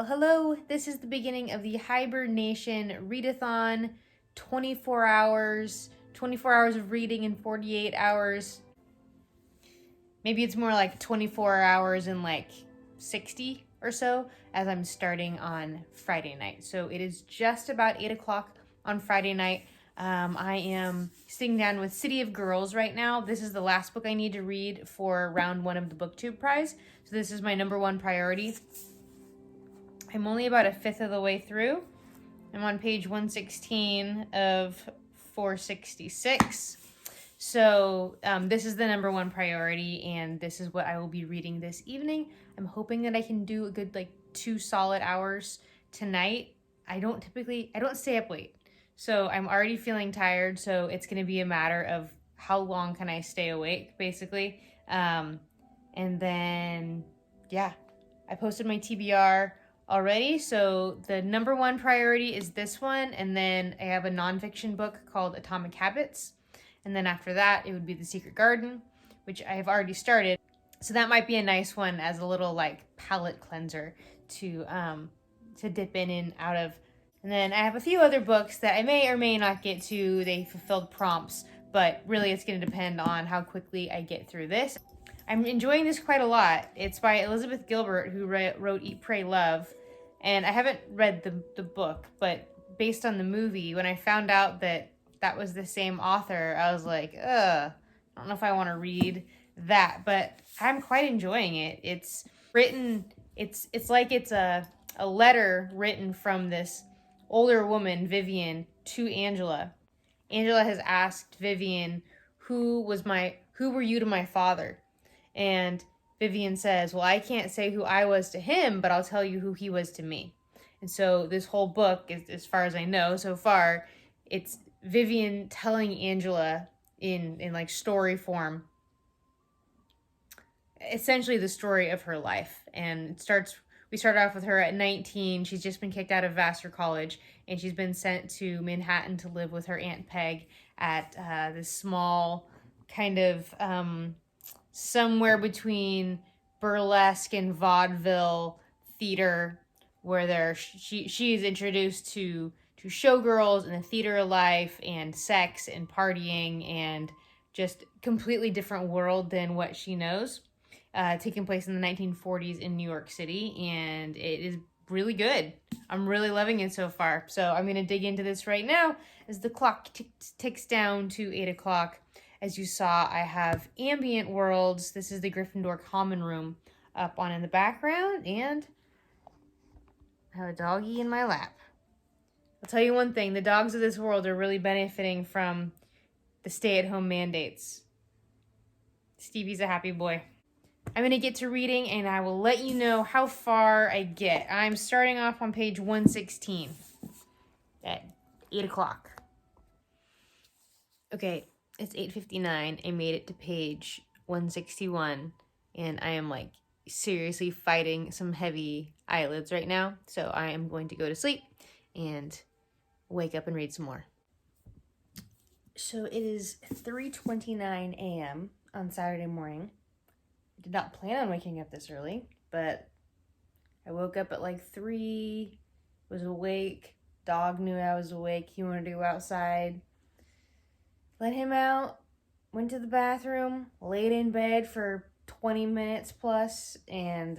Hello, this is the beginning of the HiBearnation readathon, 24 hours of reading in 48 hours. Maybe it's more like 24 hours and like 60 or so, as I'm starting on Friday night. So it is just about 8 o'clock on Friday night. I am sitting down with City of Girls right now. This is the last book I need to read for round 1 of the BookTube prize. So this is my number 1 priority. I'm only about a fifth of the way through. I'm on page 116 of 466. So this is the number 1 priority, and this is what I will be reading this evening. I'm hoping that I can do a good 2 solid hours tonight. I don't stay up late. So I'm already feeling tired, so it's gonna be a matter of how long can I stay awake, basically. And then, yeah, I posted my TBR already, so the number 1 priority is this one, and then I have a nonfiction book called Atomic Habits, and then after that it would be The Secret Garden, which I have already started, so that might be a nice one as a little palate cleanser to dip in and out of. And then I have a few other books that I may or may not get to. They fulfilled prompts, but really it's going to depend on how quickly I get through this. I'm enjoying this quite a lot. It's by Elizabeth Gilbert, who wrote Eat, Pray, Love. And I haven't read the book, but based on the movie, when I found out that that was the same author, I was like, I don't know if I want to read that, but I'm quite enjoying it. It's written, it's like it's a letter written from this older woman, Vivian, to Angela. Angela has asked Vivian, who were you to my father? And Vivian says, well, I can't say who I was to him, but I'll tell you who he was to me. And so this whole book, as far as I know so far, it's Vivian telling Angela in story form, essentially the story of her life. And we start off with her at 19. She's just been kicked out of Vassar College, and she's been sent to Manhattan to live with her Aunt Peg at this small kind of somewhere between burlesque and vaudeville theater, where she is introduced to showgirls and the theater life and sex and partying and just completely different world than what she knows, taking place in the 1940s in New York City, and it is really good. I'm really loving it so far. So I'm going to dig into this right now as the clock ticks down to 8 o'clock. As you saw, I have Ambient Worlds. This is the Gryffindor Common Room up on in the background, and I have a doggy in my lap. I'll tell you one thing, the dogs of this world are really benefiting from the stay-at-home mandates. Stevie's a happy boy. I'm going to get to reading, and I will let you know how far I get. I'm starting off on page 116 at 8 o'clock. Okay. It's 8:59. I made it to page 161, and I am seriously fighting some heavy eyelids right now. So I am going to go to sleep and wake up and read some more. So it is 3:29 a.m. on Saturday morning. I did not plan on waking up this early, but I woke up at 3, was awake. Dog knew I was awake. He wanted to go outside. Let him out, went to the bathroom, laid in bed for 20 minutes plus, and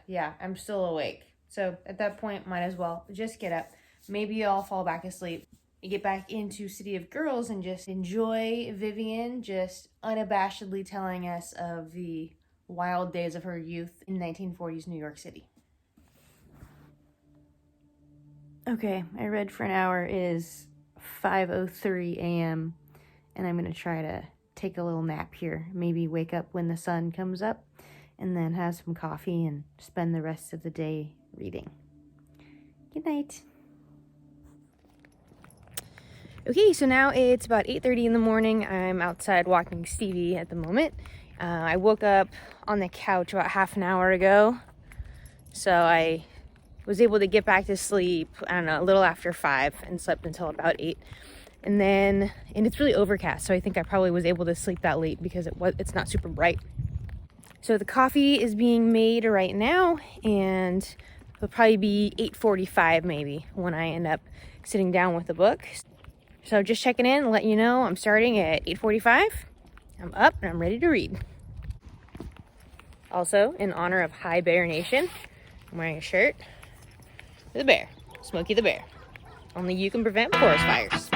yeah, I'm still awake. So at that point, might as well just get up. Maybe I'll fall back asleep. Get back into City of Girls and just enjoy Vivian just unabashedly telling us of the wild days of her youth in 1940s New York City. Okay, I read for an hour. It is 5:03 a.m. and I'm going to try to take a little nap here. Maybe wake up when the sun comes up, and then have some coffee and spend the rest of the day reading. Good night. Okay, so now it's about 8:30 in the morning. I'm outside walking Stevie at the moment. I woke up on the couch about half an hour ago, so I was able to get back to sleep, I don't know, a little after 5, and slept until about 8. And it's really overcast, so I think I probably was able to sleep that late because it's not super bright. So the coffee is being made right now, and It'll probably be 8:45 maybe when I end up sitting down with the book. So just checking in, let you know I'm starting at 8:45. I'm up and I'm ready to read. Also, in honor of HiBearnation, I'm wearing a shirt with a bear, Smokey the Bear. Only you can prevent forest fires.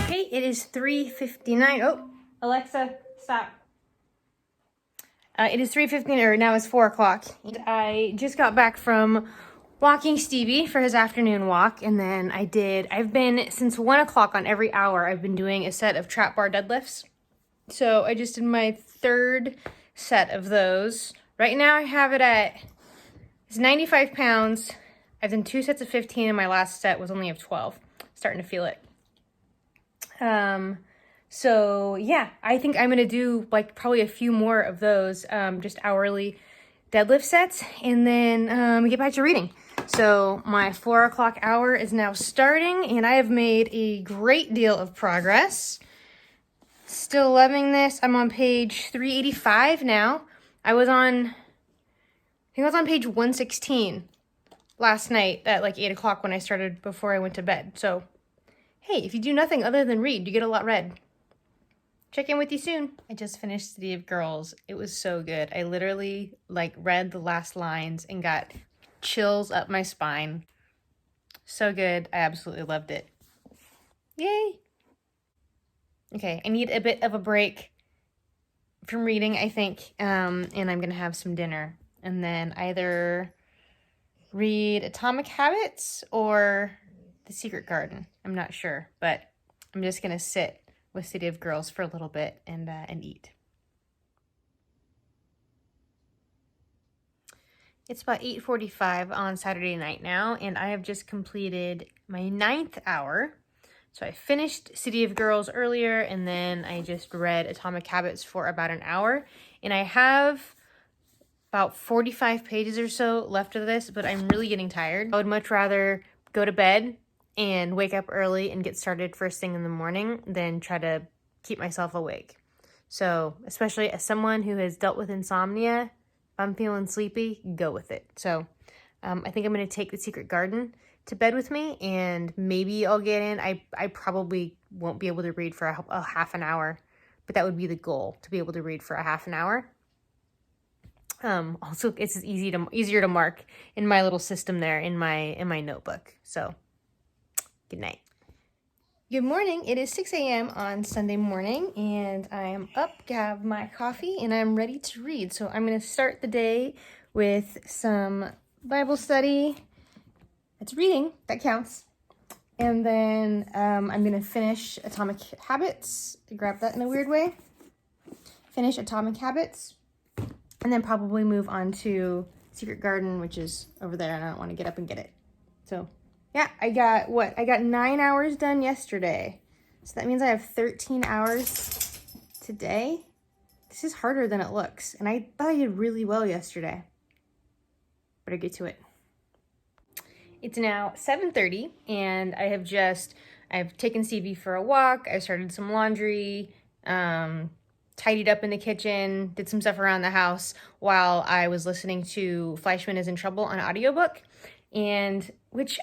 Okay, it is 3:59. Oh, Alexa, stop. It is 3:15, or now it's 4 o'clock. I just got back from walking Stevie for his afternoon walk, and then I've been, since 1 o'clock on every hour, I've been doing a set of trap bar deadlifts. So I just did my third set of those. Right now I have it it's 95 pounds. I've done 2 sets of 15, and my last set was only of 12. Starting to feel it. So yeah, I think I'm gonna do like probably a few more of those, just hourly deadlift sets, and then get back to reading. So my 4 o'clock hour is now starting, and I have made a great deal of progress. Still loving this. I'm on page 385 now. I think I was on page 116 last night at like 8 o'clock when I started before I went to bed. So hey, if you do nothing other than read, you get a lot read. Check in with you soon. I just finished City of Girls. It was so good. I literally like read the last lines and got chills up my spine. So good. I absolutely loved it. Yay. Okay, I need a bit of a break from reading, I think, and I'm gonna have some dinner and then either read Atomic Habits or The Secret Garden. I'm not sure, but I'm just gonna sit with City of Girls for a little bit and eat. It's about 8:45 on Saturday night now, and I have just completed my 9th hour. So I finished City of Girls earlier, and then I just read Atomic Habits for about an hour. And I have about 45 pages or so left of this, but I'm really getting tired. I would much rather go to bed and wake up early and get started first thing in the morning than try to keep myself awake. So especially as someone who has dealt with insomnia, if I'm feeling sleepy, go with it. So I think I'm going to take The Secret Garden to bed with me, and maybe I'll get in. I probably won't be able to read for a half an hour, but that would be the goal, to be able to read for a half an hour. Also, it's easier to mark in my little system there in my notebook. So good night. Good morning. It is 6 a.m. on Sunday morning, and I am up to have my coffee, and I'm ready to read. So I'm going to start the day with some Bible study. It's reading, that counts. And then I'm going to finish Atomic Habits. I grabbed that in a weird way. Finish Atomic Habits. And then probably move on to Secret Garden, which is over there, and I don't want to get up and get it. So yeah, I got 9 hours done yesterday. So that means I have 13 hours today. This is harder than it looks. And I thought I did really well yesterday. Better get to it. It's now 7:30, and I've taken Stevie for a walk. I started some laundry, tidied up in the kitchen, did some stuff around the house while I was listening to Fleishman is in Trouble on audiobook, and it's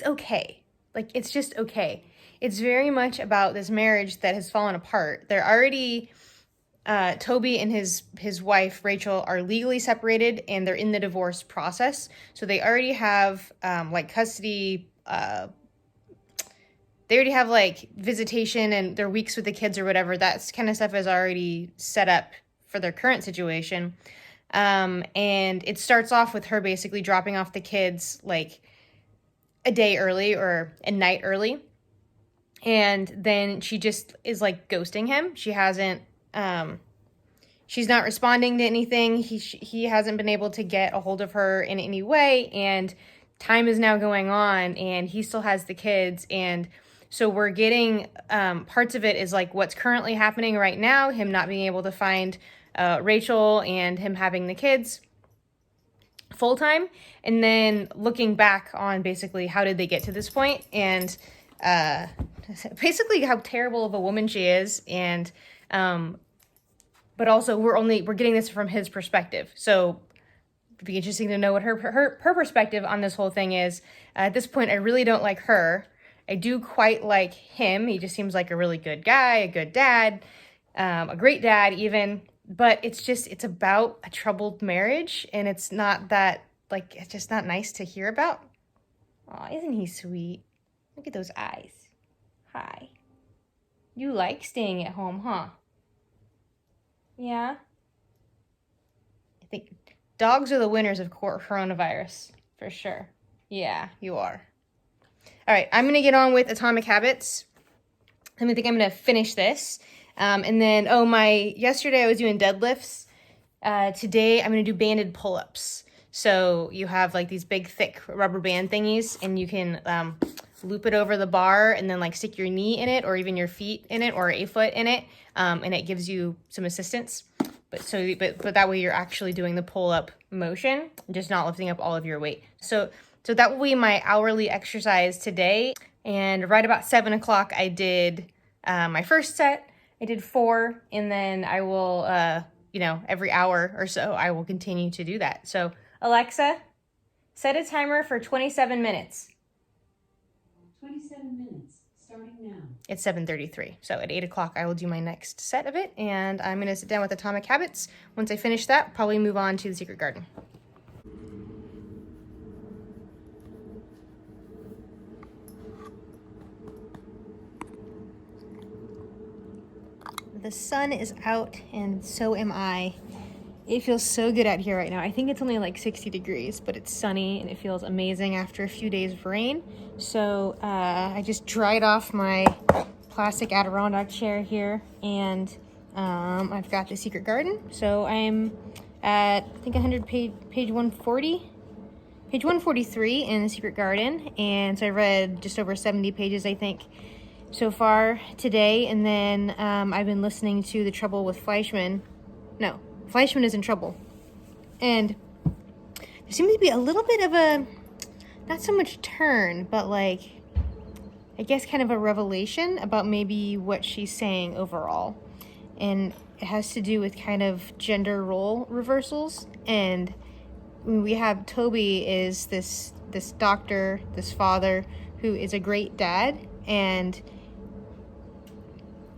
okay. Like, it's just okay. It's very much about this marriage that has fallen apart. They're already, Toby and his wife, Rachel, are legally separated, and they're in the divorce process. So they already have, custody, they already have, visitation and their weeks with the kids or whatever. That kind of stuff is already set up for their current situation. And it starts off with her basically dropping off the kids, a day early or a night early. And then she just is, ghosting him. She hasn't, she's not responding to anything. He hasn't been able to get a hold of her in any way. And time is now going on, and he still has the kids. And so we're getting, parts of it is what's currently happening right now, him not being able to find Rachel and him having the kids. full time, and then looking back on basically how did they get to this point, and basically how terrible of a woman she is, and but also we're getting this from his perspective, so it'd be interesting to know what her perspective on this whole thing is. At this point, I really don't like her. I do quite like him. He just seems like a really good guy, a good dad, a great dad even. But it's about a troubled marriage, and it's not that, like, it's just not nice to hear about. Aw, isn't he sweet? Look at those eyes. Hi. You like staying at home, huh? Yeah? I think dogs are the winners of coronavirus, for sure. Yeah, you are. All right, I'm going to get on with Atomic Habits. I think I'm going to finish this. And then, yesterday I was doing deadlifts. Today I'm going to do banded pull-ups. So you have like these big, thick rubber band thingies, and you can loop it over the bar and then like stick your knee in it, or even your feet in it, or a foot in it. And it gives you some assistance. But that way you're actually doing the pull-up motion, just not lifting up all of your weight. So that will be my hourly exercise today. And right about 7 o'clock, I did my first set. I did 4, and then I will, every hour or so, I will continue to do that. So, Alexa, set a timer for 27 minutes. 27 minutes, starting now. It's 7:33. So at 8 o'clock, I will do my next set of it, and I'm going to sit down with Atomic Habits. Once I finish that, probably move on to the Secret Garden. The sun is out, and so am I. It feels so good out here right now. I think it's only like 60 degrees, but it's sunny, and it feels amazing after a few days of rain. So I just dried off my plastic Adirondack chair here, and I've got the Secret Garden. So I'm at, I think, page 140. Page 143 in the Secret Garden, and so I read just over 70 pages, I think, so far today. And then I've been listening to The Trouble with Fleishman. No, Fleishman is in Trouble. And there seems to be a little bit of a, not so much turn, but like, I guess kind of a revelation about maybe what she's saying overall. And it has to do with kind of gender role reversals. And we have Toby is this doctor, this father, who is a great dad, and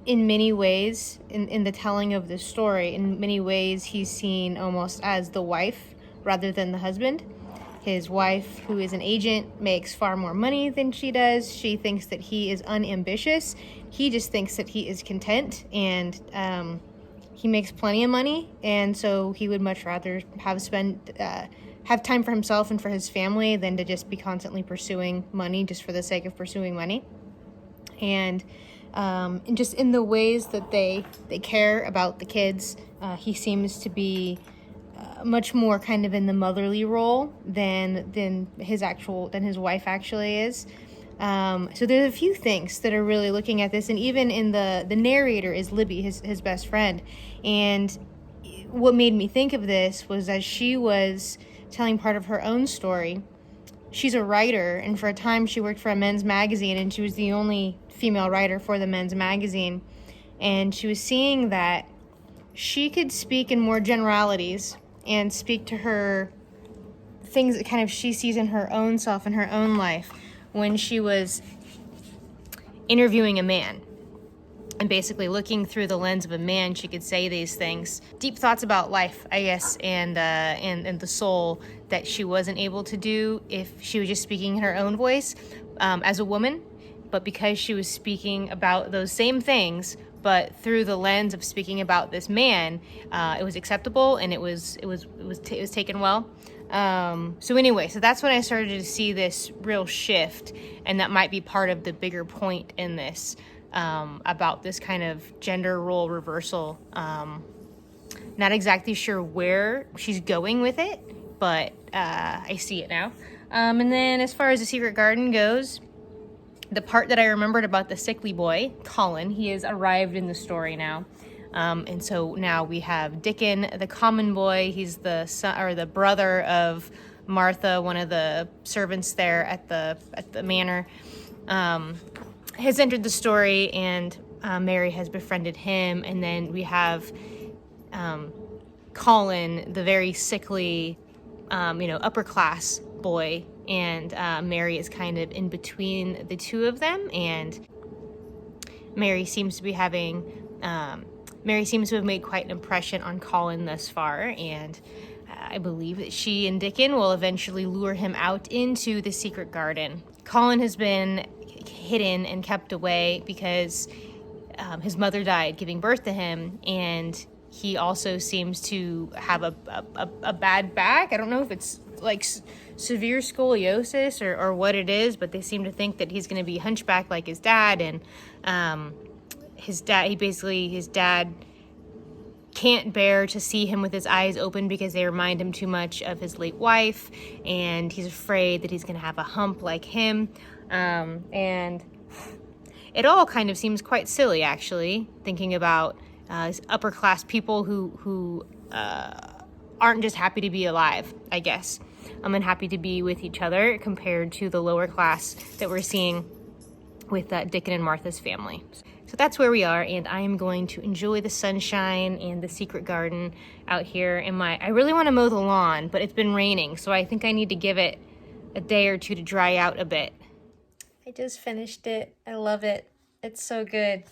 in many ways, in the telling of the story, in many ways he's seen almost as the wife rather than the husband. His wife, who is an agent, makes far more money than she does. She thinks that he is unambitious. He just thinks that he is content, and he makes plenty of money, and so he would much rather have time for himself and for his family than to just be constantly pursuing money just for the sake of pursuing money. And just in the ways that they care about the kids, he seems to be much more kind of in the motherly role than his wife actually is. So there's a few things that are really looking at this, and even in the narrator is Libby, his best friend. And what made me think of this was as she was telling part of her own story. She's a writer, and for a time she worked for a men's magazine, and she was the only female writer for the men's magazine. And she was seeing that she could speak in more generalities and speak to her things that kind of she sees in her own self, in her own life, when she was interviewing a man. And basically looking through the lens of a man, she could say these things, deep thoughts about life, I guess, and the soul that she wasn't able to do if she was just speaking in her own voice as a woman. But because she was speaking about those same things, but through the lens of speaking about this man, it was acceptable, and it was taken well. So anyway, so that's when I started to see this real shift, and that might be part of the bigger point in this. About this kind of gender role reversal. Not exactly sure where she's going with it, but I see it now. And then as far as the Secret Garden goes, the part that I remembered about the sickly boy, Colin, he has arrived in the story now. And so now we have Dickon, the common boy. He's the son, or the brother of Martha, one of the servants there at the manor, has entered the story, and Mary has befriended him. And then we have Colin, the very sickly, upper class boy, and Mary is kind of in between the two of them. And Mary seems to have made quite an impression on Colin thus far, and I believe that she and Dickon will eventually lure him out into the secret garden. Colin has been hidden and kept away because his mother died giving birth to him, and he also seems to have a bad back. I don't know if it's like severe scoliosis or what it is, but they seem to think that he's going to be hunchback like his dad, and his dad can't bear to see him with his eyes open because they remind him too much of his late wife, and he's afraid that he's going to have a hump like him. And it all kind of seems quite silly, actually, thinking about upper class people who aren't just happy to be alive, I guess, and happy to be with each other, compared to the lower class that we're seeing with Dickon and Martha's family. So that's where we are, and I am going to enjoy the sunshine and the secret garden out here. I really want to mow the lawn, but it's been raining, so I think I need to give it a day or two to dry out a bit. I just finished it. I love it. It's so good.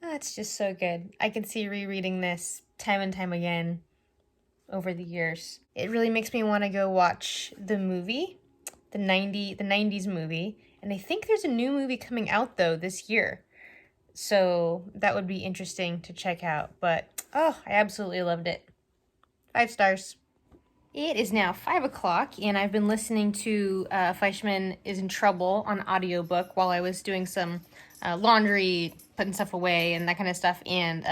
It's just so good. I can see rereading this time and time again over the years. It really makes me want to go watch the movie, the 90s movie. And I think there's a new movie coming out, though, this year. So that would be interesting to check out. But, I absolutely loved it. 5 stars. It is now 5 o'clock, and I've been listening to Fleishman is in Trouble on audiobook while I was doing some laundry, putting stuff away, and that kind of stuff. And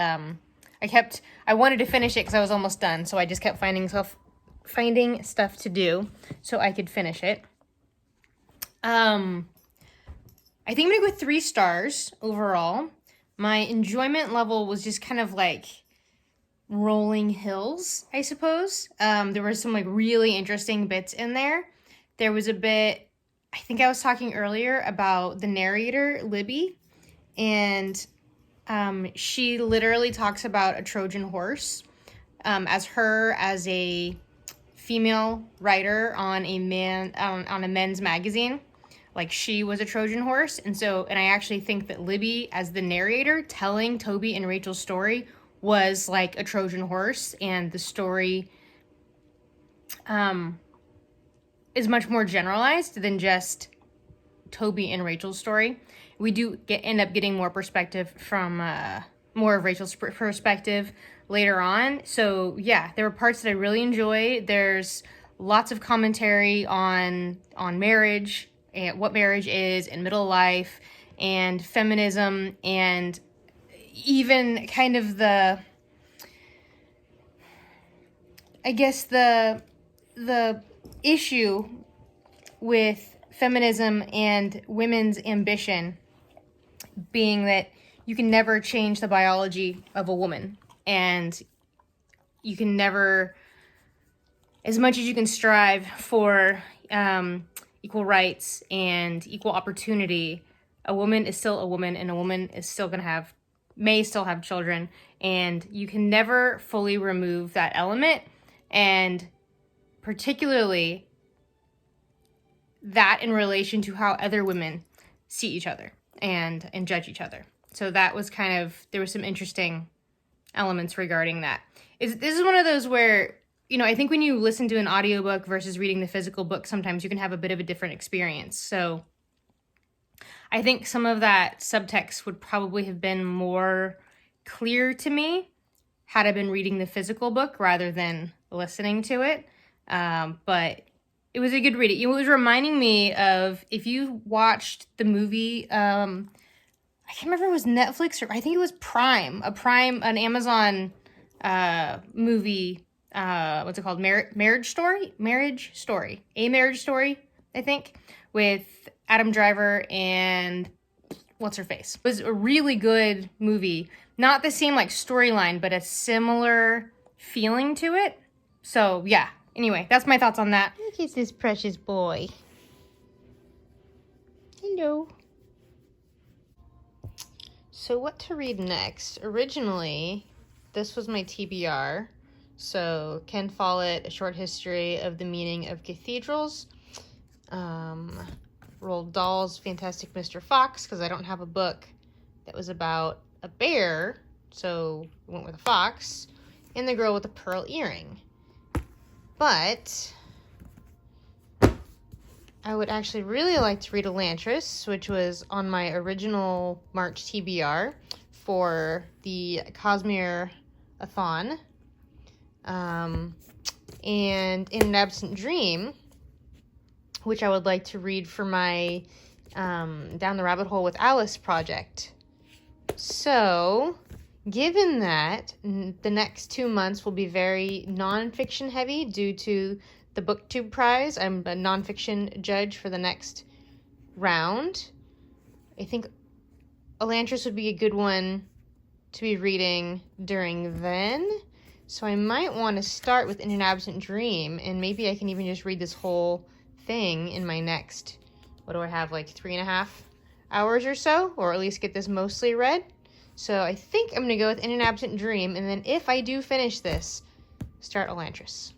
I wanted to finish it because I was almost done, so I just kept finding stuff to do so I could finish it. I think I'm gonna go 3 stars overall. My enjoyment level was just kind of like rolling hills, I suppose. There were some like really interesting bits in there. There was a bit, I think I was talking earlier about the narrator, Libby, and she literally talks about a Trojan horse as a female writer on a men's magazine. Like, she was a Trojan horse. And I actually think that Libby, as the narrator, telling Toby and Rachel's story, was like a Trojan horse. And the story is much more generalized than just Toby and Rachel's story. We do end up getting more perspective from more of Rachel's perspective later on. So, yeah, there were parts that I really enjoyed. There's lots of commentary on marriage, and what marriage is in middle life, and feminism, and even kind of the issue with feminism and women's ambition being that you can never change the biology of a woman, and you can never, as much as you can strive for equal rights and equal opportunity, a woman is still a woman, and a woman is still may still have children, and you can never fully remove that element, and particularly that in relation to how other women see each other and judge each other. So that was there were some interesting elements regarding that. This is one of those where, I think when you listen to an audiobook versus reading the physical book, sometimes you can have a bit of a different experience. So I think some of that subtext would probably have been more clear to me had I been reading the physical book rather than listening to it. But it was a good read. It was reminding me of, if you watched the movie, I can't remember if it was Netflix or I think it was Prime, an Amazon movie. What's it called? Marriage Story, I think, with Adam Driver and what's her face. It was a really good movie not the same like storyline, but a similar feeling to it. So yeah, anyway, that's my thoughts on that. Look at this precious boy. Hello. So what to read next? Originally, this was my TBR. So Ken Follett, A Short History of the Meaning of Cathedrals. Roald Dahl's Fantastic Mr. Fox, because I don't have a book that was about a bear, so I went with a fox. And The Girl with the Pearl Earring. But I would actually really like to read Elantris, which was on my original March TBR for the Cosmere-a-thon. And In an Absent Dream, which I would like to read for my Down the Rabbit Hole with Alice project. So, given that the next 2 months will be very nonfiction heavy due to the BookTube prize, I'm a nonfiction judge for the next round. I think Elantris would be a good one to be reading during then. So I might want to start with In an Absent Dream, and maybe I can even just read this whole thing in my next, what do I have, like 3.5 hours or so, or at least get this mostly read. So I think I'm going to go with In an Absent Dream, and then if I do finish this, start Elantris.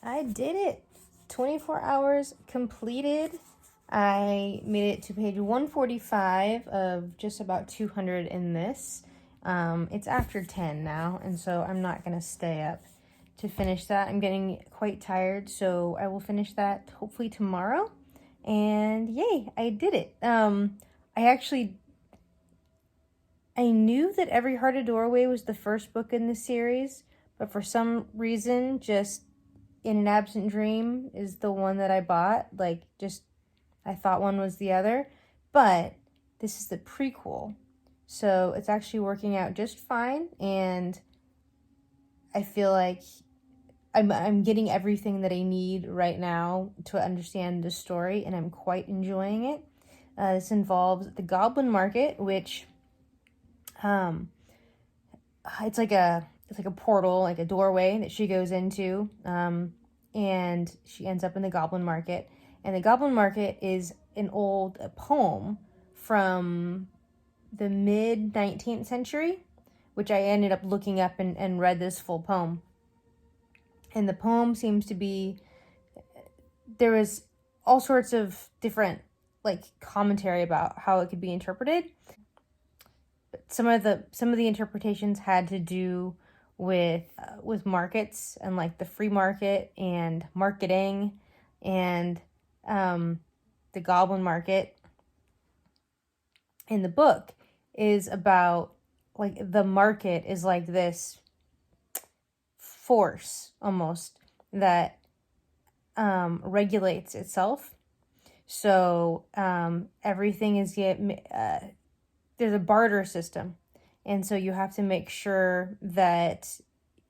I did it. 24 hours completed. I made it to page 145 of just about 200 in this. It's after 10 now, and so I'm not going to stay up to finish that. I'm getting quite tired, so I will finish that hopefully tomorrow. And yay, I did it. I knew that Every Heart a Doorway was the first book in the series, but for some reason, just In an Absent Dream is the one that I bought. Like, just, I thought one was the other. But this is the prequel. So it's actually working out just fine. And I feel like I'm getting everything that I need right now to understand the story. And I'm quite enjoying it. This involves the Goblin Market, which, it's like a portal, like a doorway that she goes into, and she ends up in the Goblin Market. And the Goblin Market is an old poem from the mid-19th century, which I ended up looking up and read this full poem. And the poem seems to be, there was all sorts of different, like, commentary about how it could be interpreted. But some of the interpretations had to do with markets and like the free market and marketing and the Goblin Market. In the book is about, like, the market is like this force almost that regulates itself. So everything is there's a barter system. And so you have to make sure that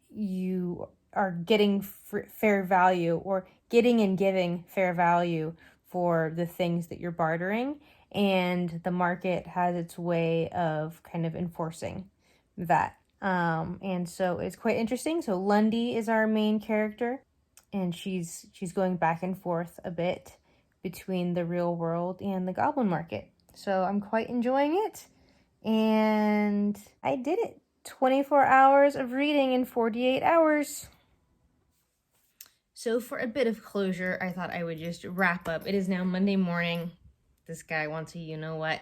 you are getting fair value, or getting and giving fair value for the things that you're bartering. And the market has its way of kind of enforcing that. And so it's quite interesting. So Lundy is our main character, and she's going back and forth a bit between the real world and the Goblin Market. So I'm quite enjoying it. And I did it. 24 hours of reading in 48 hours. So for a bit of closure, I thought I would just wrap up. It is now Monday morning. This guy wants a you-know-what.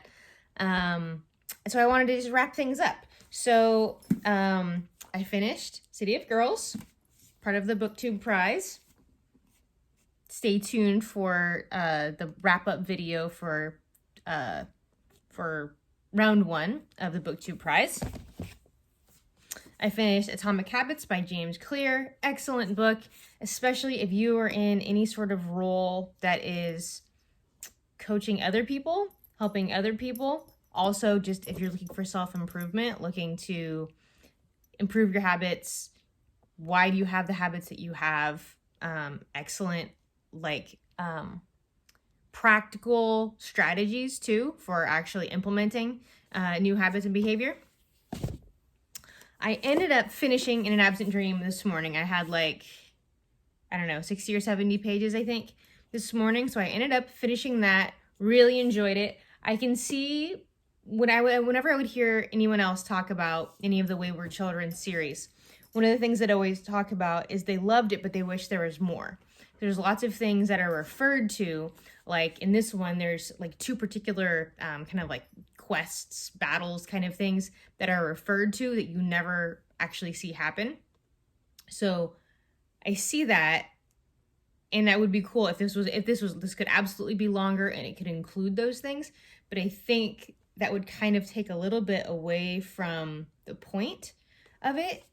So I wanted to just wrap things up. So I finished City of Girls, part of the BookTube prize. Stay tuned for the wrap-up video for round 1 of the BookTube prize. I finished Atomic Habits by James Clear. Excellent book, especially if you are in any sort of role that is coaching other people, helping other people. Also, just if you're looking for self-improvement, looking to improve your habits. Why do you have the habits that you have? Excellent, like, practical strategies too for actually implementing new habits and behavior. I ended up finishing In an Absent Dream this morning. I had like, I don't know, 60 or 70 pages, I think, this morning. So I ended up finishing that, really enjoyed it. I can see whenever I would hear anyone else talk about any of the Wayward Children series, one of the things that I always talk about is they loved it, but they wish there was more. There's lots of things that are referred to, like in this one, there's like two particular kind of like quests, battles kind of things that are referred to that you never actually see happen. So I see that, and that would be cool if this could absolutely be longer and it could include those things. But I think that would kind of take a little bit away from the point of it,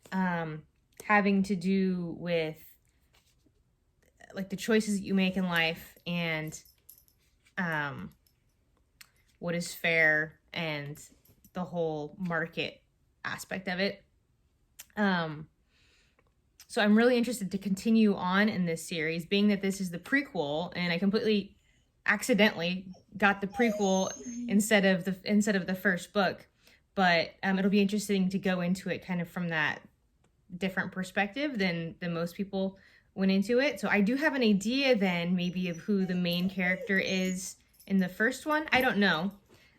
having to do with like the choices that you make in life and what is fair and the whole market aspect of it. So I'm really interested to continue on in this series, being that this is the prequel, and I completely accidentally got the prequel instead of the first book. But it'll be interesting to go into it kind of from that different perspective than most people went into it. So I do have an idea then maybe of who the main character is in the first one. I don't know.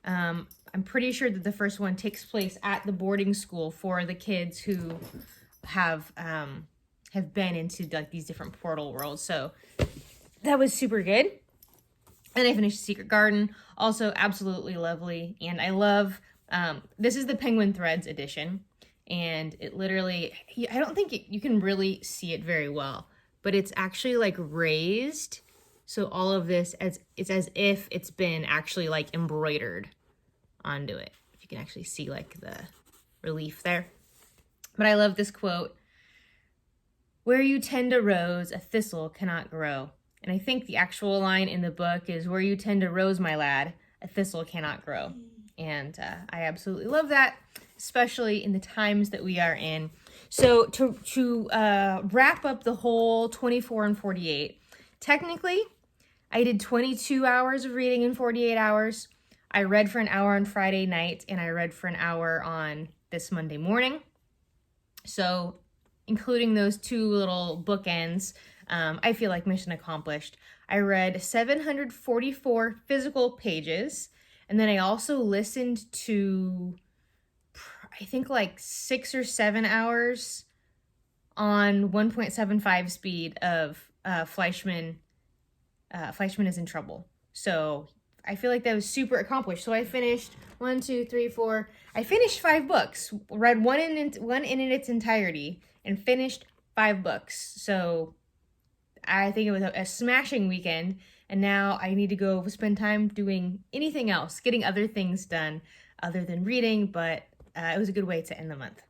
I'm pretty sure that the first one takes place at the boarding school for the kids who have been into like these different portal worlds. So that was super good. And I finished Secret Garden, also absolutely lovely. And I love, this is the Penguin Threads edition. And it literally, I don't think you can really see it very well, but it's actually like raised. So all of this, it's as if it's been actually like embroidered onto it. If you can actually see like the relief there. But I love this quote: "Where you tend a rose, a thistle cannot grow." And I think the actual line in the book is, "Where you tend a rose, my lad, a thistle cannot grow." And I absolutely love that, especially in the times that we are in. So to wrap up the whole 24 and 48, technically, I did 22 hours of reading in 48 hours. I read for an hour on Friday night, and I read for an hour on this Monday morning. So including those two little bookends, I feel like mission accomplished. I read 744 physical pages, and then I also listened to, I think, like 6 or 7 hours on 1.75 speed of Fleishman. Fleishman is in Trouble. So I feel like that was super accomplished. So I finished 1, 2, 3, 4. I finished 5 books. Read one in its entirety and finished 5 books. So I think it was a smashing weekend. And now I need to go spend time doing anything else, getting other things done other than reading. But it was a good way to end the month.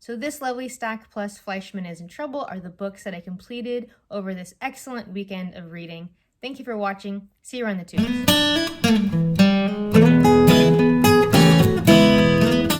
So this lovely stack plus Fleishman is in Trouble are the books that I completed over this excellent weekend of reading. Thank you for watching. See you around the tubes.